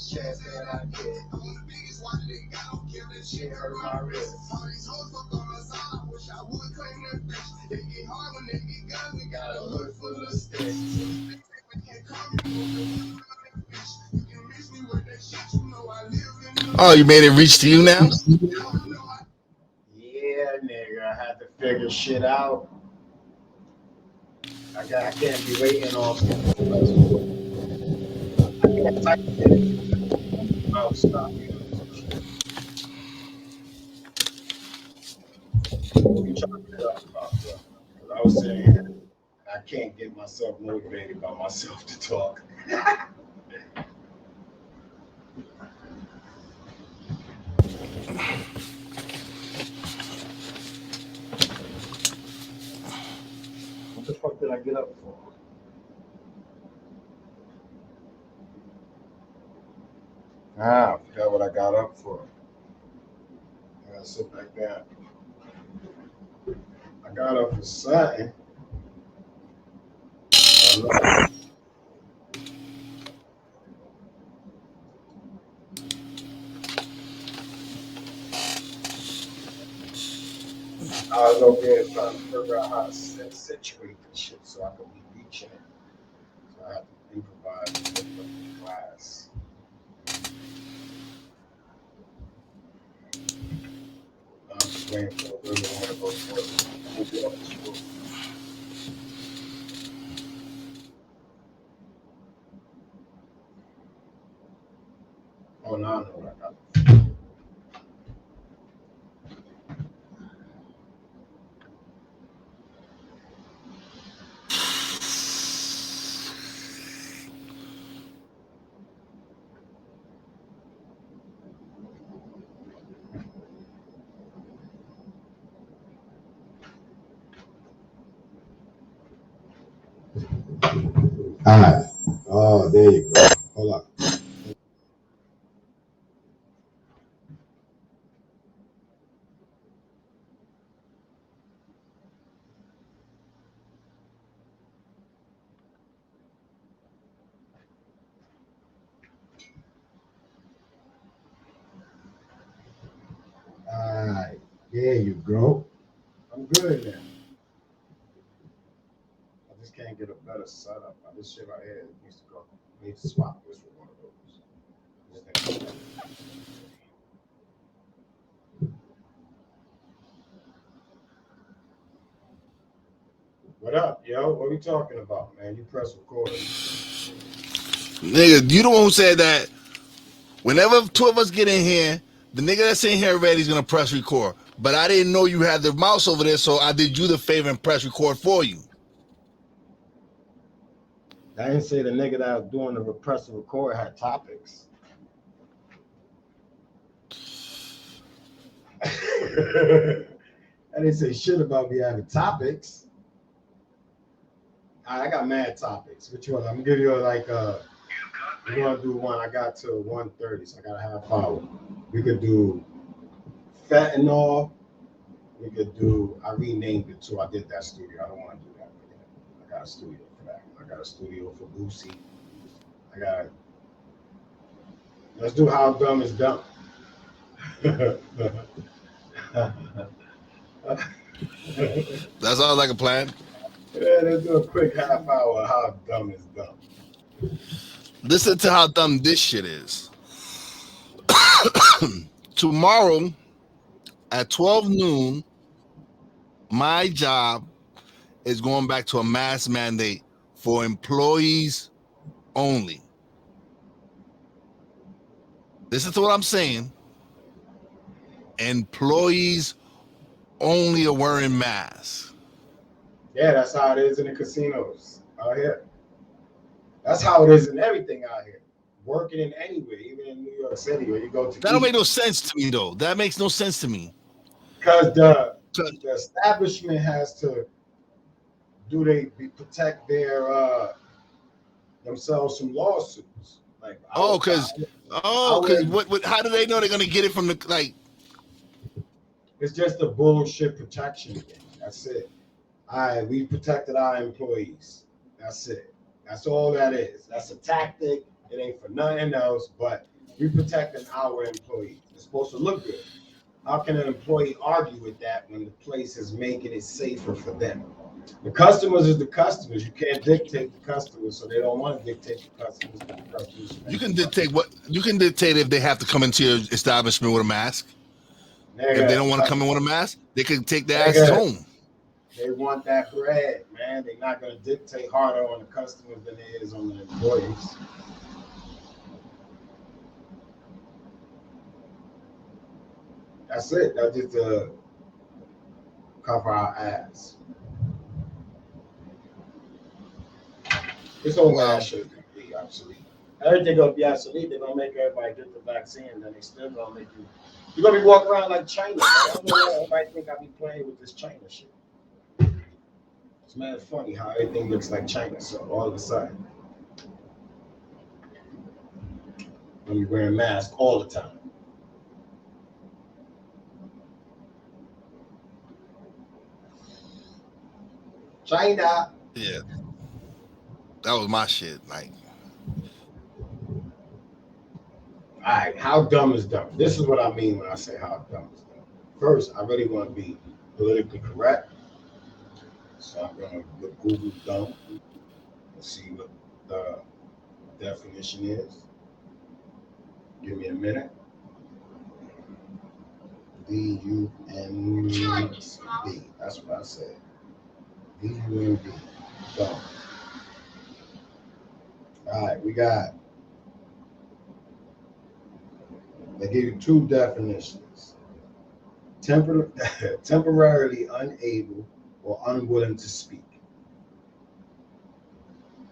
Chance that I get. She hurt my wrist. Got a hood full of sticks. Oh, you made it reach to you now? Yeah, nigga, I had to figure shit out. I can't be waiting on people. I can't type it. Oh, stop. What you trying to get up about, bro? Because I was saying I can't get myself motivated by myself to talk. What the fuck did I get up for? I forgot what I got up for. I gotta sit back down. I got up for something. I was over there trying to figure out how to situate the shit so I could be reaching it. So I had to improvise and lift up the glass. I'm just waiting for a really want to go first. We'll be off the school. Oh, now I know what I got. All right. Oh, there you go. Hold on. All right. There you go. I'm good now. I just can't get a better setup. This shit right here needs to go. I need to swap this with one of those. What up, yo? What are we talking about, man? You press record. Nigga, you the one who said that whenever two of us get in here, the nigga that's in here already is gonna press record. But I didn't know you had the mouse over there, so I did you the favor and press record for you. I didn't say the nigga that was doing the press record had topics. I didn't say shit about me having topics. I got mad topics. Which one? I'm gonna give you we're gonna do one. I got to 1:30, so I got a half hour. We could do fentanyl. We could do. I renamed it too. I did that studio. I don't want to do that again. I got a studio for that. I got a studio for Boosie. Let's do How Dumb Is Dumb. That sounds like a plan. Yeah, let's do a quick half hour. How dumb is dumb. Listen to how dumb this shit is. Tomorrow at 12 noon, my job is going back to a mask mandate for employees only. Listen to what I'm saying. Employees only are wearing masks. Yeah, that's how it is in the casinos out here. That's how it is in everything out here. Working in anywhere, even in New York City, where you go to. That don't make no sense to me, though. That makes no sense to me. Because the establishment has to protect their themselves from lawsuits. Like because what? How do they know they're gonna get it from the like? It's just a bullshit protection thing. That's it. We protected our employees. That's it. That's all that is. That's a tactic. It ain't for nothing else, but we protecting our employees. It's supposed to look good. How can an employee argue with that when the place is making it safer for them? The customers is the customers. You can't dictate the customers, so they don't want to dictate the customers because the customers You spend can the money. dictate what you can dictate if they have to come into your establishment with a mask. If they Nigga, don't want to come in with a mask, they can take their asses nigga, home. they want that bread, man. They're not gonna dictate harder on the customers than it is on the employees. That's it. That's just to cover our ass. This whole Well, mask shit is gonna be obsolete. Everything gonna be obsolete. They're gonna make everybody get the vaccine, and then they still gonna make you. You're gonna be walking around like China. Man. I don't know why everybody think I be playing with this China shit. It's mad funny how everything looks like China. So all of a sudden, when you wearing masks all the time. China. yeah, that was my shit. Like, All right, how dumb is dumb? This is what I mean when I say how dumb is dumb. First, I really want to be politically correct, so I'm gonna look Google dumb and see what the definition is. Give me a minute. D-U-M-B. That's what I said. D-U-M-B. Dumb. All right, we got. They give you two definitions. Temporarily unable or unwilling to speak.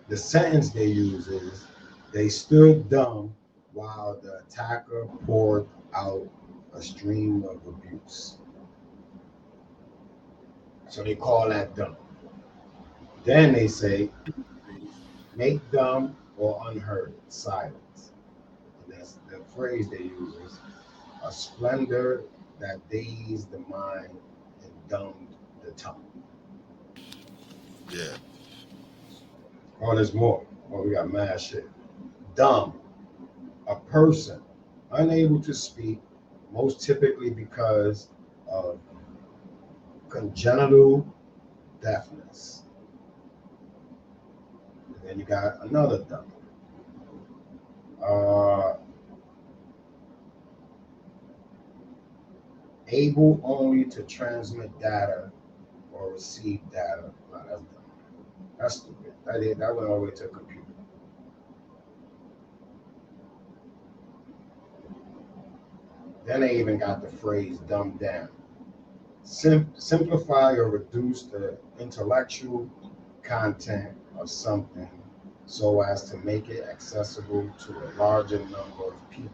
The sentence they use is, they stood dumb while the attacker poured out a stream of abuse. So they call that dumb. Then they say, make dumb or unheard, silence. And that's the phrase they use is, a splendor that dazed the mind and dumbed the tongue. yeah, Oh, there's more. Oh, we got mad shit. Dumb, a person unable to speak, most typically because of congenital deafness. And then you got another dumb. Uh, able only to transmit data or receive data. Nah, that's dumb. That's stupid. That went all the way to a computer. Then they even got the phrase dumbed down. Simplify or reduce the intellectual content of something so as to make it accessible to a larger number of people.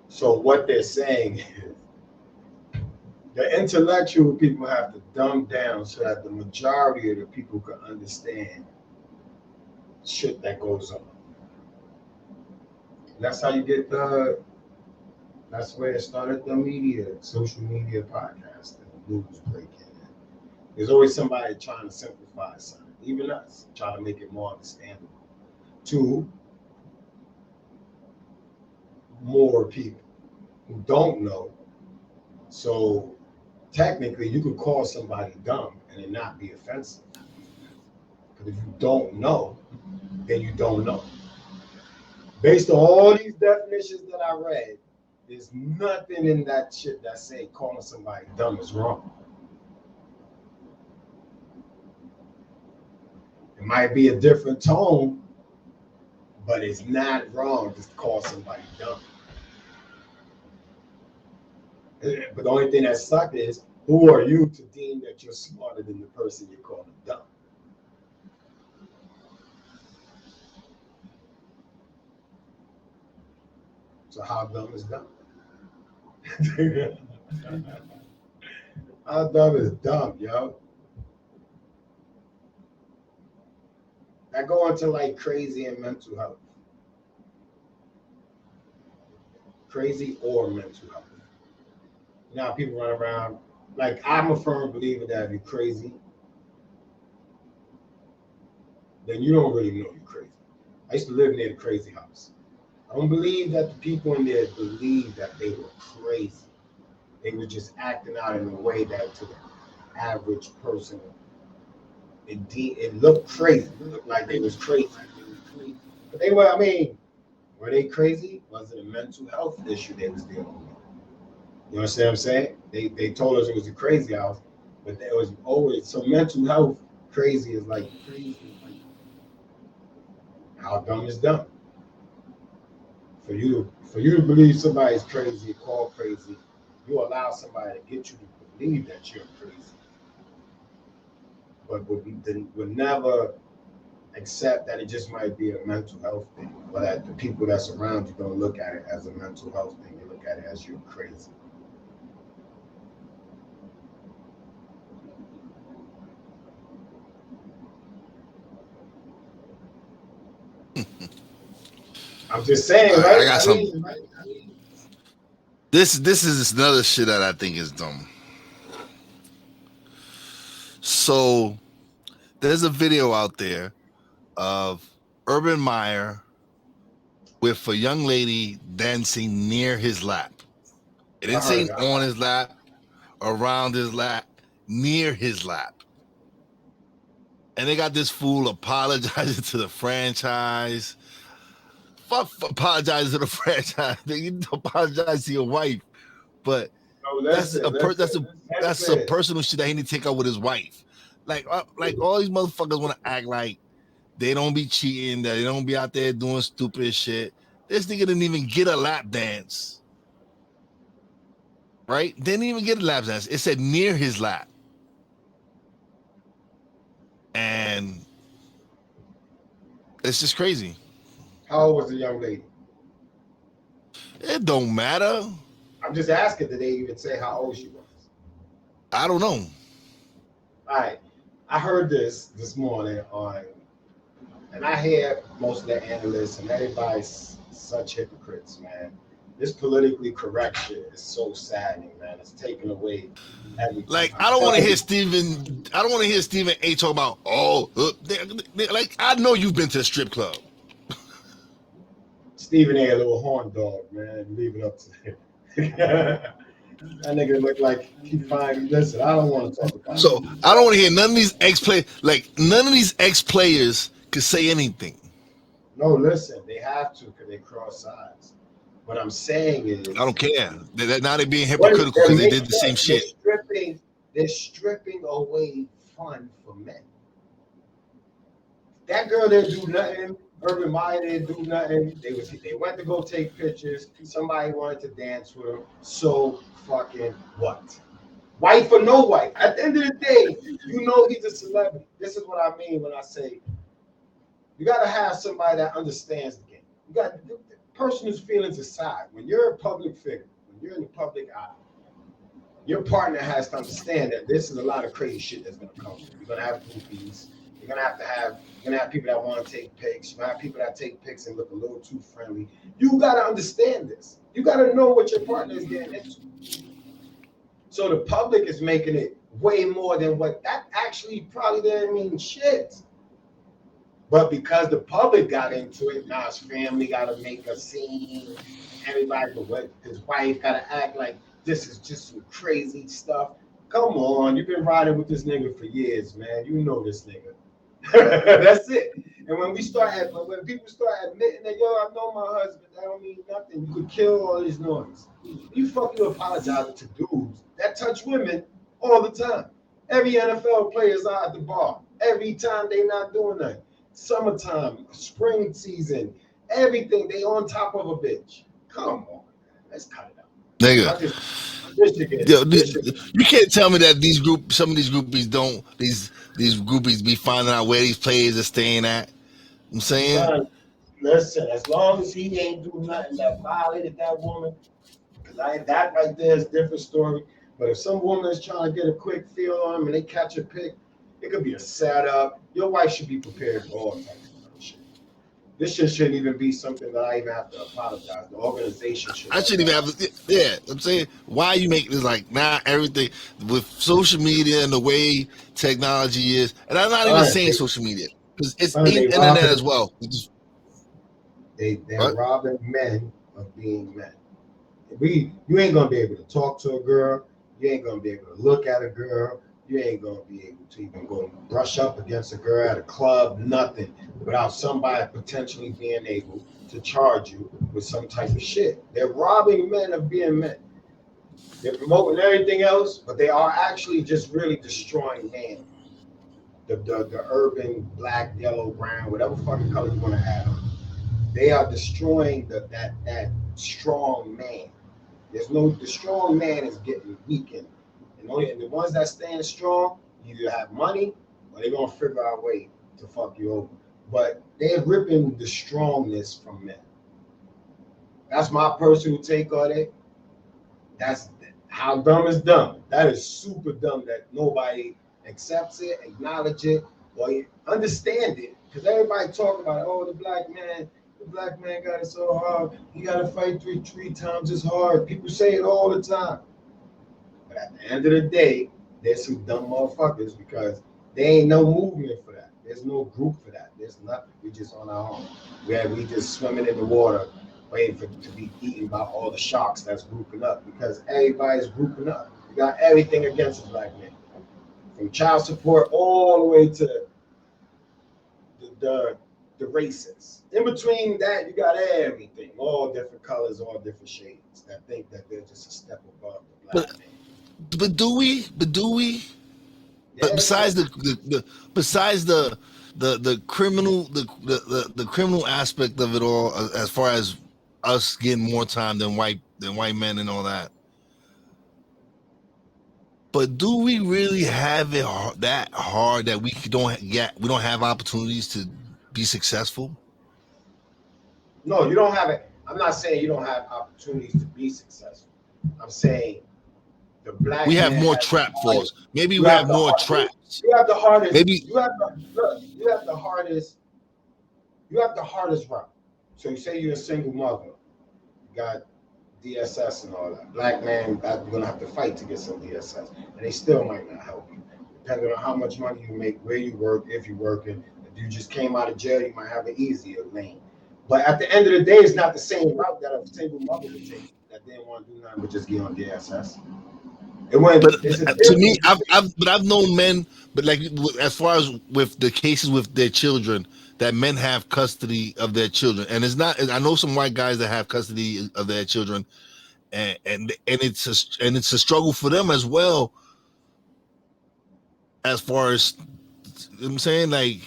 So what they're saying is the intellectual people have to dumb down so that the majority of the people can understand shit that goes on. And that's how you get that's where it started, the media, social media podcast, and news breaking. There's always somebody trying to simplify something, even us, trying to make it more understandable to more people who don't know. So technically, you could call somebody dumb and it not be offensive. Because if you don't know, then you don't know. Based on all these definitions that I read, there's nothing in that shit that say calling somebody dumb is wrong. It might be a different tone, but it's not wrong to call somebody dumb. But the only thing that sucks is, who are you to deem that you're smarter than the person you're calling dumb? So how dumb is dumb? How dumb is dumb, yo? I go into like crazy and mental health. Crazy or mental health. Now people run around, like I'm a firm believer that if you're crazy, then you don't really know you're crazy. I used to live near the crazy house. I don't believe that the people in there believed that they were crazy. They were just acting out in a way that to the average person, it looked crazy. It looked like they was crazy. But they were, I mean, were they crazy? Was it a mental health issue they was dealing with? You understand what I'm saying? They told us it was a crazy house, but there was always so mental health crazy is like how dumb is dumb. For you to believe somebody's crazy, called crazy, you allow somebody to get you to believe that you're crazy. But would never accept that it just might be a mental health thing, but that the people that's around you don't look at it as a mental health thing. They look at it as you're crazy. I'm just saying, right? I got something. This is another shit that I think is dumb. So there's a video out there of Urban Meyer with a young lady dancing near his lap. It didn't say on his lap, around his lap, near his lap. And they got this fool apologizing to the franchise. Fuck apologizing to the franchise. You apologize to your wife, but that's a personal shit that he need to take out with his wife. Like all these motherfuckers want to act like they don't be cheating, that they don't be out there doing stupid shit. This nigga didn't even get a lap dance. Right? Didn't even get a lap dance. It said near his lap. And it's just crazy. How old was the young lady? It don't matter. I'm just asking, did they even say how old she was? I don't know. All right. I heard this morning on, and I hear most of the analysts and everybody's such hypocrites, man. This politically correct shit is so saddening, man. It's taken away everything. Like, I don't want to hear Stephen A talk about, like, I know you've been to the strip club. Stephen A, a little horn dog, man. Leave it up to him. That nigga look like he fine. Listen, I don't want to talk about it. So I don't want to hear none of these ex-players. Like, none of these ex-players could say anything. No, listen, they have to because they cross sides. What I'm saying is, I don't care. Now they're being hypocritical because they did the same shit. They're stripping away fun for men. That girl didn't do nothing. Urban Meyer didn't do nothing. They went to go take pictures. Somebody wanted to dance with him. So fucking what? Wife or no wife? At the end of the day, you know he's a celebrity. This is what I mean when I say you got to have somebody that understands the game. You got the person's feelings aside. When you're a public figure, when you're in the public eye, your partner has to understand that this is a lot of crazy shit that's gonna come. You're gonna have groupies. You're gonna have people that want to take pics. You're gonna have people that take pics and look a little too friendly. You gotta understand this. You gotta know what your partner is getting into. So the public is making it way more than what that actually probably didn't mean shit. But because the public got into it, now his family gotta make a scene. Everybody, his wife gotta act like this is just some crazy stuff. Come on, you've been riding with this nigga for years, man. You know this nigga. That's it. And when people start admitting that, yo, I know my husband, that don't mean nothing. You could kill all this noise. You fucking apologizing to dudes that touch women all the time. Every NFL player is out at the bar. Every time they not doing nothing. Summertime, spring season, everything, they on top of a bitch. Come on, man. Let's cut it out. Nigga. You can't tell me that some of these groupies be finding out where these players are staying at. I'm saying, son, listen, as long as he ain't do nothing that violated that woman, because that right there is a different story. But if some woman is trying to get a quick feel on him and they catch a pic, it could be a setup. Your wife should be prepared for all types of shit. This shit shouldn't even be something that I even have to apologize. The organization should. I shouldn't even have to. Yeah, I'm saying, why you make this like now everything with social media and the way technology is, and I'm not even saying social media. Because it's Son, they internet robbing. as well. They're What? robbing men of being men. You ain't gonna be able to talk to a girl. You ain't gonna be able to look at a girl. You ain't gonna be able to even go brush up against a girl at a club. Nothing without somebody potentially being able to charge you with some type of shit. They're robbing men of being men. They're promoting everything else, but they are actually just really destroying man. The urban black, yellow, brown, whatever fucking color you want to have. They are destroying that strong man. The strong man is getting weakened. And the ones that stand strong either have money or they're gonna figure out a way to fuck you over. But they're ripping the strongness from men. That's my personal take on it. That's how dumb is dumb. That is super dumb that nobody accepts it, acknowledge it, or understand it. Because everybody talk about, oh, the black man got it so hard. He got to fight three times as hard. People say it all the time. But at the end of the day, there's some dumb motherfuckers because there ain't no movement for that. There's no group for that. There's nothing. We just on our own. We just swimming in the water, waiting to be eaten by all the sharks that's grouping up because everybody's grouping up. You got everything against the black man, from child support all the way to the races. In between that, you got everything, all different colors, all different shades that think that they're just a step above the black man. But do we? Yeah, Besides the criminal the criminal aspect of it all, as far as us getting more time than white men and all that. But do we really have it that hard that we don't have opportunities to be successful? No, you don't have it. I'm not saying you don't have opportunities to be successful. I'm saying the We black have man more has the trap hardest. falls. Maybe You we have have the more hard. traps. You have the hardest. Maybe You have the look. You have the hardest. You have the hardest route. So you say you're a single mother, you got DSS and all that. Black man, you're gonna have to fight to get some DSS, and they still might not help you, depending on how much money you make, where you work, if you're working. If you just came out of jail, you might have an easier lane. But at the end of the day, it's not the same route that a single mother would take that didn't want to do nothing but just get on DSS. It went. but It's a to me, difference. I've known men, but like as far as with the cases with their children, that men have custody of their children, and it's not. I know some white guys that have custody of their children, and it's a struggle for them as well. As far as I'm saying, like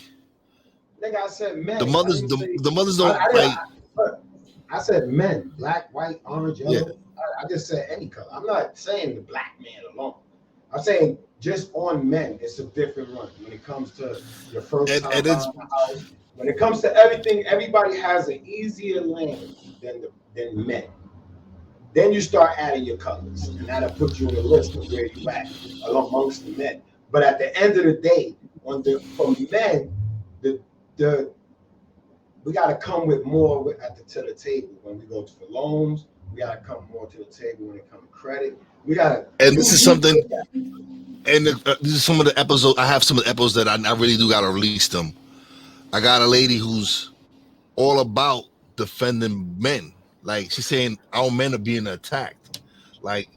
Like I said, the men. I mothers, didn't say. the mothers I, don't I, like. look, I said men, black, white, orange, Yeah, yellow. I just said any color. I'm not saying the black man alone. I'm saying just on men, it's a different run. When it comes to your first time and it's buying a house, when it comes to everything, everybody has an easier lane than men. Then you start adding your colors, and that'll put you on the list of where you at amongst the men. But at the end of the day, for men, the the we got to come with more to the table when we go for loans. We got to come more to the table when it comes to credit. We got to and this you is you something. did that. And these are some of the episodes. I have some of the episodes that I really do gotta release them. I got a lady who's all about defending men. Like she's saying our men are being attacked. Like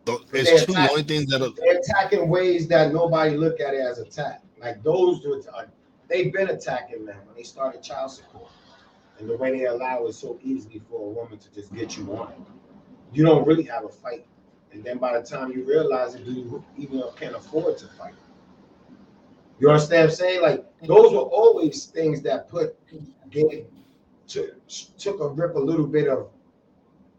But it's true. The only things that are, they attack in ways that nobody look at it as attack. Like they've been attacking them when they started child support, and the way they allow it so easily for a woman to just get you on it. You don't really have a fight, and then by the time you realize it, you even can't afford to fight. You understand what I'm saying? Like those were always things that took a little bit of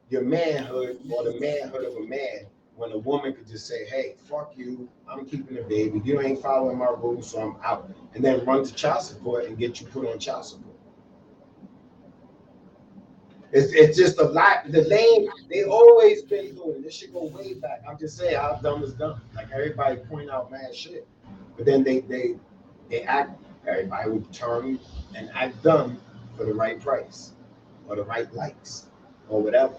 your manhood or the manhood of a man when a woman could just say, hey, fuck you, I'm keeping the baby, you ain't following my rules, so I'm out, and then run to child support and get you put on child support. It's just a lot. The lane, they always been doing this shit go way back. I'm just saying how dumb is dumb. Like everybody point out mad shit, but then they act. Everybody would turn and act dumb for the right price or the right likes or whatever.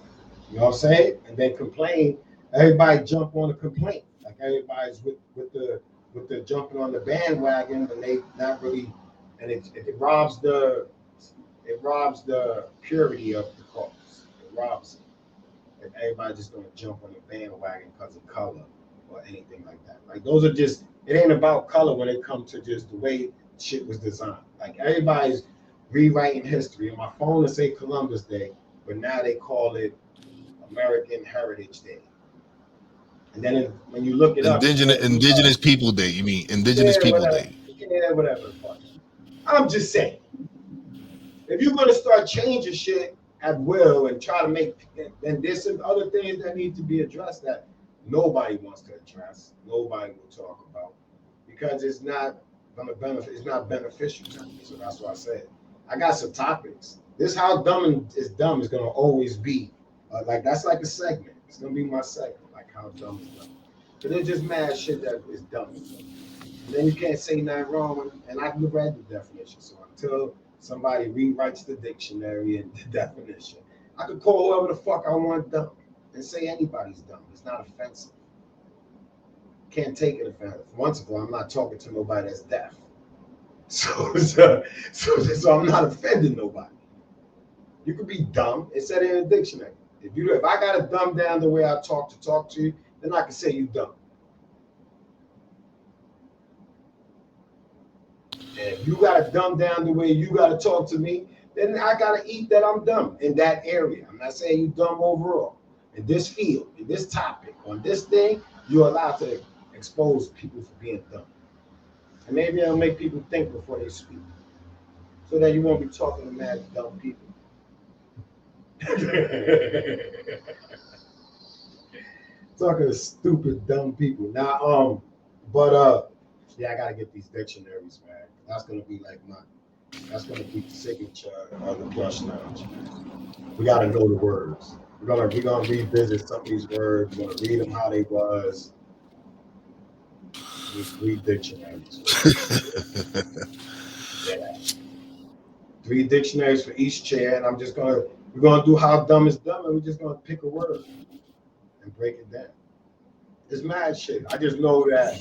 You know what I'm saying? And then complain. Everybody jump on a complaint. Like everybody's with with the jumping on the bandwagon, and they not really, and it robs the purity of the cause. It robs it. If everybody just gonna jump on the bandwagon because of color or anything like that. Like those are just, it ain't about color when it comes to just the way shit was designed. Like everybody's rewriting history. On my phone it say Columbus Day, but now they call it American Heritage Day. And then when you look it up, Indigenous People Day. You mean Indigenous yeah, People whatever, Day? yeah, whatever the fuck. I'm just saying, if you're gonna start changing shit at will and try to make, and there's some other things that need to be addressed that nobody wants to address, nobody will talk about, because it's not gonna benefit, it's not beneficial to me. So that's why I said I got some topics. This how dumb is gonna always be. Like that's like a segment. It's gonna be my segment, like how dumb is dumb. But it's just mad shit that is dumb. And then you can't say nothing wrong. And I've read the definition. So until somebody rewrites the dictionary and the definition, I could call whoever the fuck I want dumb and say anybody's dumb. It's not offensive. Can't take it offensive. Once of all, I'm not talking to nobody that's deaf. So I'm not offending nobody. You could be dumb. It said in the dictionary. If I gotta dumb down the way I talk to you, then I can say you dumb. And if you gotta dumb down the way you gotta talk to me, then I gotta eat that I'm dumb in that area. I'm not saying you dumb overall. In this field, in this topic, on this thing, you're allowed to expose people for being dumb. And maybe it'll make people think before they speak. So that you won't be talking to mad dumb people. Talking to stupid dumb people. Now, yeah, I gotta get these dictionaries, man. That's gonna be like that's gonna be the signature of the P.L.U.S.H Lounge. We gotta know the words. We're gonna revisit some of these words. We're gonna read them how they was. Just 3 dictionaries. Yeah. 3 dictionaries for each chair, and we're gonna do how dumb is dumb, and we're just gonna pick a word and break it down. It's mad shit. I just know that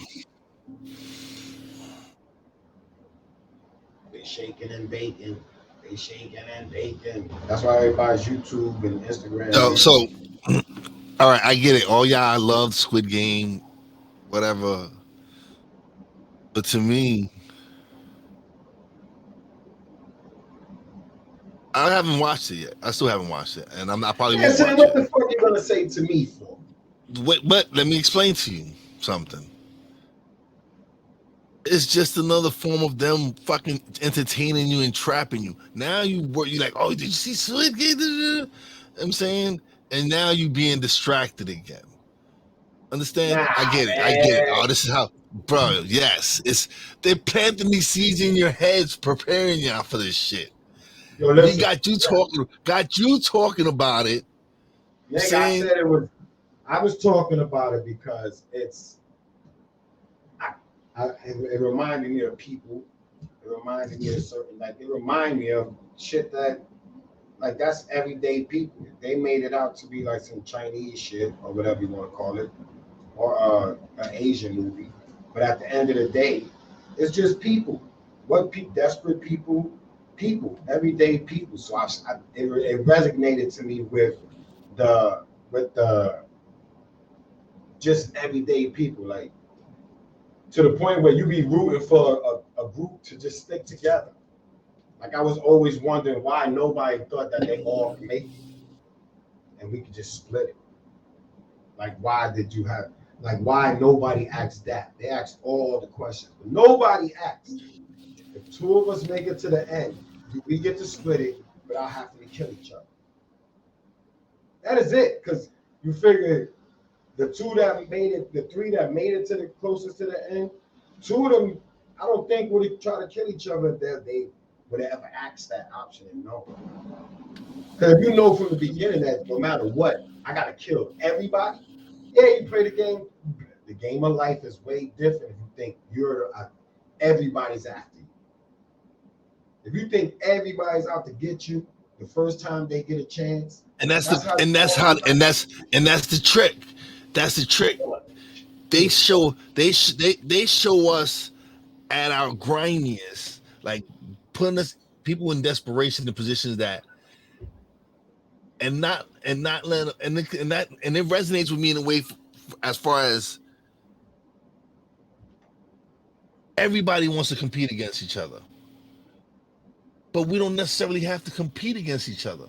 they shaking and baking. They shaking and baking. That's why everybody's YouTube and Instagram. So all right, I get it. All y'all love Squid Game, whatever. But to me, I haven't watched it yet. I still haven't watched it, and I probably won't watch what it. the fuck you gonna say to me for? But let me explain to you something. It's just another form of them fucking entertaining you and trapping you. Now you like, oh, did you see Squid Game? I'm saying, and now you being distracted again. Understand? Nah, I get it. Oh, this is how, bro. Yes, they're planting these seeds in your heads, preparing y'all for this shit. Yo, listen, got you talking about it. Nigga, I said it was. I was talking about it because it reminded me of people. It reminded me of it reminded me of shit that, like, that's everyday people. They made it out to be like some Chinese shit or whatever you want to call it, or an Asian movie. But at the end of the day, it's just people. Desperate people, everyday people. So it resonated to me with the just everyday people, like, to the point where you be rooting for a group to just stick together. Like, I was always wondering why nobody thought that they all could make it and we could just split it. Like, why nobody asked that? They asked all the questions, but nobody asked, if 2 of us make it to the end, do we get to split it without having to kill each other? That is it, because you figure the 2 that made it, the 3 that made it to the closest to the end, 2 of them, I don't think would try to kill each other if they would ever ask that option and know. Because if you know from the beginning that no matter what, I gotta kill everybody. Yeah, you play the game. The game of life is way different if you think everybody's after you. If you think everybody's out to get you the first time they get a chance, that's the trick. That's the trick. they show us at our grimiest, like putting us people in desperation in positions that and not letting and it resonates with me in a way as far as everybody wants to compete against each other, but we don't necessarily have to compete against each other.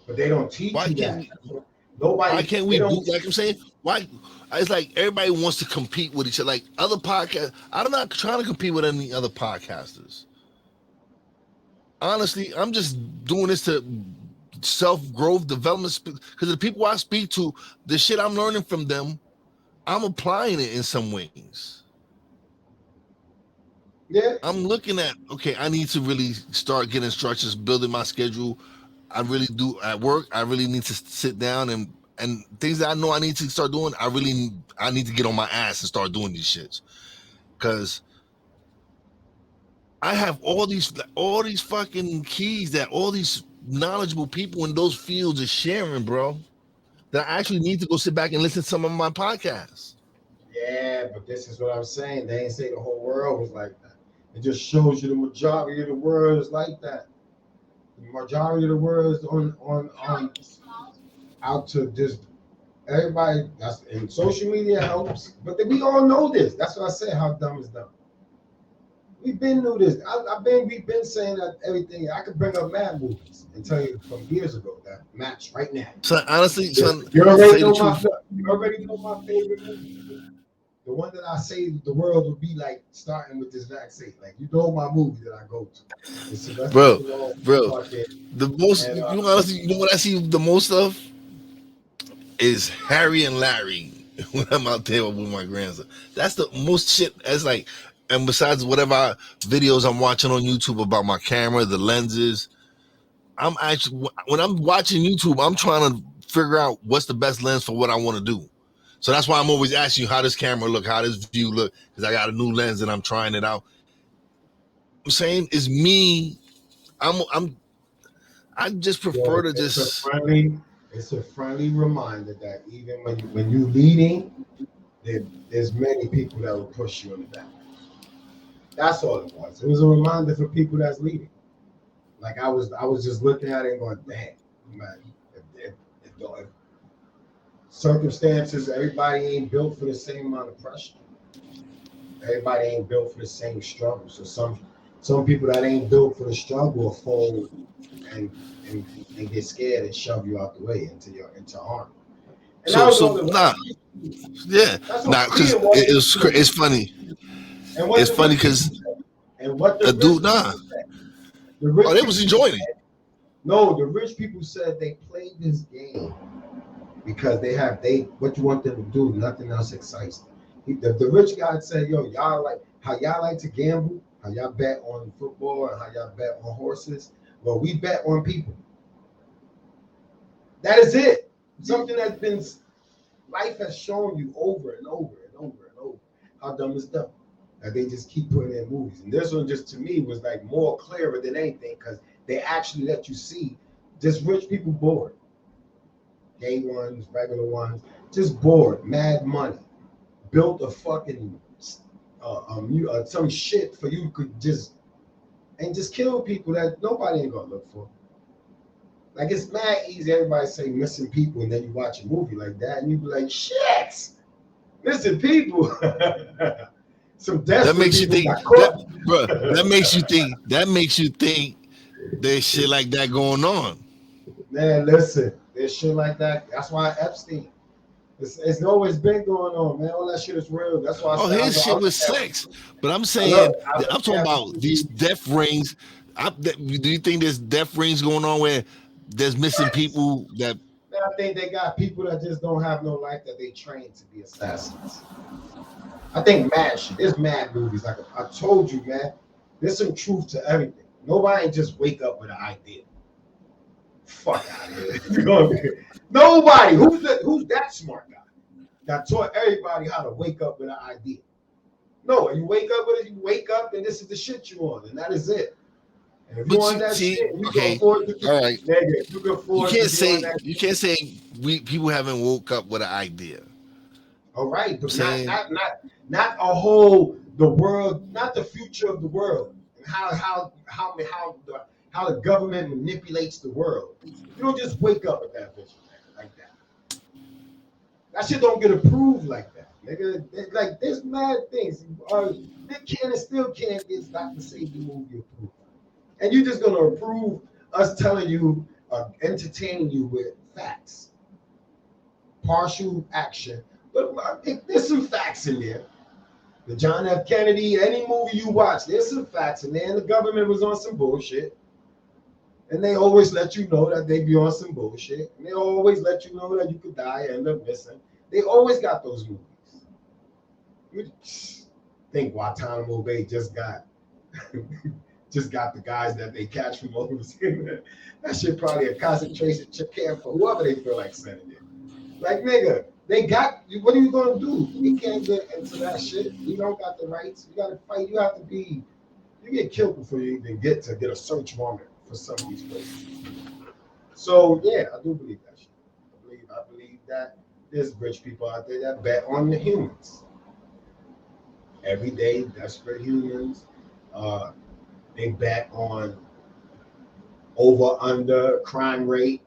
But they don't teach Why you can't that. we? Why Nobody, can't they we do don't. like I'm saying? Why it's like everybody wants to compete with each other. Like other podcasts, I'm not trying to compete with any other podcasters. Honestly, I'm just doing this to self growth development because the people I speak to, the shit I'm learning from them, I'm applying it in some ways. Yeah, I'm looking at okay, I need to really start getting structures, building my schedule. I really do at work. I really need to sit down and things that I know I need to start doing. I need to get on my ass and start doing these shits because I have all these fucking keys that all these knowledgeable people in those fields are sharing, bro. That I actually need to go sit back and listen to some of my podcasts. yeah, but this is what I'm saying. They ain't say the whole world was like that. It just shows you the majority of the world is like that. The majority of the world is on out to just everybody. That's and social media helps, but we all know this. That's what I said. How dumb is dumb. We've been through this. We've been saying that everything. I could bring up mad movies and tell you from years ago that match right now. So honestly, son, You to already say the know truth, my favorite movie. The one that I say the world would be like starting with this vaccine. Like you know my movie that I go to. It's Sylvester bro, Stallone bro. fucking The most and you honestly, you know what I see the most of is Harry and Larry when I'm out there with my grandson. That's the most shit. That's like, and besides whatever videos I'm watching on YouTube about my camera, the lenses, I'm actually when I'm watching YouTube, I'm trying to figure out what's the best lens for what I want to do. So that's why I'm always asking you how this camera look, how this view look, because I got a new lens and I'm trying it out. I'm saying it's me. I'm I just prefer to it's a just friendly reminder that even when you leading, there's many people that will push you in the back. That's all it was. It was a reminder for people that's leading. Like I was just looking at it and going, damn, man, if circumstances, everybody ain't built for the same amount of pressure. Everybody ain't built for the same struggle. So some people that ain't built for the struggle will fold and and, and get scared and shove you out the way into harm. And that was so all it nah, was. yeah, That's all nah, me. because It wasn't. it's funny. And what It's the funny rich people because said. And what the a rich dude, people nah, said. The oh, rich they was people enjoying it. said, no, the rich people said they played this game because they what you want them to do, nothing else excites them. The rich guy said, yo, y'all like how y'all like to gamble, how y'all bet on football and how y'all bet on horses. Well, we bet on people. That is it. Something that's been life has shown you over and over and over and over how dumb is dumb. That they just keep putting in movies. And this one just to me was like more clearer than anything because they actually let you see just rich people bored. Gay ones, regular ones, just bored, mad money. Built a fucking some shit for you could just and just kill people that nobody ain't gonna look for. Like it's mad easy. Everybody say missing people, and then you watch a movie like that, and you be like, shit, missing people. Some That desperate makes you people think got that, caught. bro. That makes you think there's shit like that going on. Man, listen, there's shit like that. That's why Epstein. It's always been going on, man. All that shit is real. That's why I Oh, said his shit was sex, but I'm I love, saying I I'm look talking at about these movies. death rings. Do you think there's death rings going on where there's missing Yes. people that? Man, I think they got people that just don't have no life that they train to be assassins. I think mad shit. There's mad movies. Like I told you, man, there's some truth to everything. Nobody just wake up with an idea. Fuck out of here. Nobody. Who's that smart guy that taught everybody how to wake up with an idea? No, you wake up with it, you wake up and this is the shit you on, and that is it. And if you But on you that see, shit, you can okay, afford to be all right. negative. You can afford to be on that You shit. can't say we people haven't woke up with an idea. All right, but saying, not a whole the world, not the future of the world, and how the government manipulates the world. You don't just wake up with that vision like that. That shit don't get approved like that, nigga. Like there's mad things. They can and still can't get Dr. Safety movie approved, and you're just gonna approve us telling you, entertaining you with facts, partial action. But there's some facts in there. The John F. Kennedy, any movie you watch, there's some facts in there. And the government was on some bullshit. And they always let you know that they be on some bullshit. And they always let you know that you could die and end up missing. They always got those movies. You think Guantanamo Bay just got the guys that they catch from overseas. That shit probably a concentration camp for whoever they feel like sending it. Like, nigga, they got, what are you gonna do? We can't get into that shit. We don't got the rights. You gotta fight. You have to be, you get killed before you even get a search warrant for some of these places. So yeah, I do believe that shit. I believe that there's rich people out there that bet on the humans. Everyday desperate humans. They bet on over under crime rate.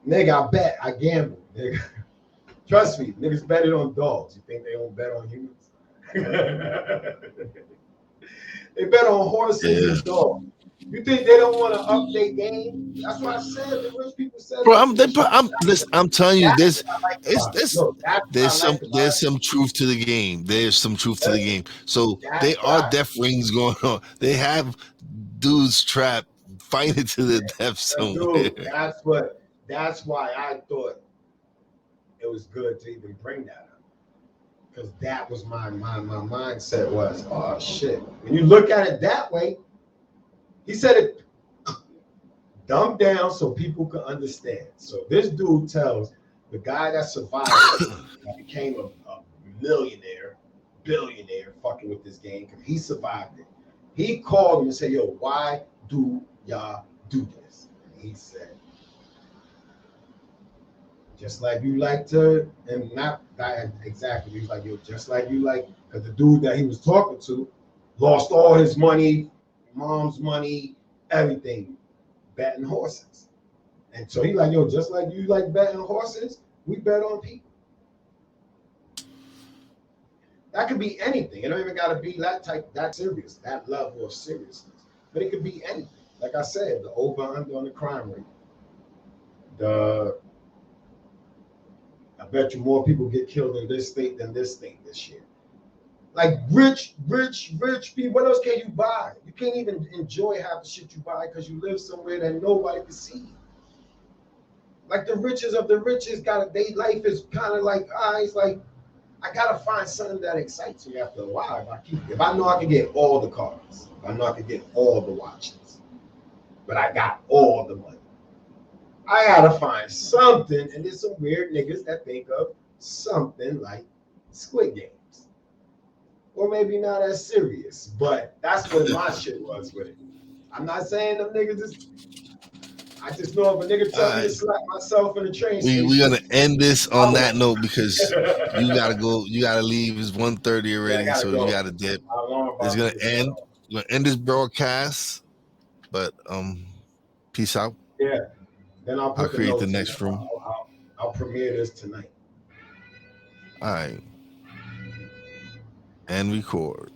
Nigga, I bet, I gamble. Nigga. Trust me, niggas bet it on dogs. You think they don't bet on humans? They bet on horses and dogs. You think they don't want to up their game? That's what I said. The rich people said. Bro, I'm telling you, there's some truth to the game. There's some truth to the game. So they are death rings going on. They have dudes trapped fighting to the death somewhere. Dude, that's why I thought it was good to even bring that up. Because that was my mindset was, oh shit. When you look at it that way, he said it dumbed down so people could understand. So this dude tells the guy that survived, that became a billionaire fucking with this game because he survived it. He called him and said, yo, why do y'all do this? And he said, just like you like to, and not that exactly. He was like, yo, just like you like, because the dude that he was talking to lost all his money, mom's money, everything, betting horses. And so he like, yo, just like you like betting horses, we bet on people. That could be anything. It don't even got to be that serious, that level of seriousness. But it could be anything. Like I said, the over-under on the crime rate. I bet you more people get killed in this state than this state this year. Like rich people, what else can you buy? You can't even enjoy half the shit you buy because you live somewhere that nobody can see. Like the richest of the richest their life is kind of like, it's like, I gotta find something that excites me after a while. If I know I can get all the cars, if I know I can get all the watches, but I got all the money, I gotta find something. And there's some weird niggas that think of something like Squid Games. Or maybe not as serious, but that's what my shit was with it. I'm not saying them niggas I just know if a nigga tell me to slap myself in the train station. We're gonna end this on that note because you gotta go. You gotta leave. It's 1:30 already, so you gotta dip. It's gonna end. We're gonna end this broadcast, but peace out. Yeah. Then I'll create the next room. I'll premiere this tonight. All right. And record.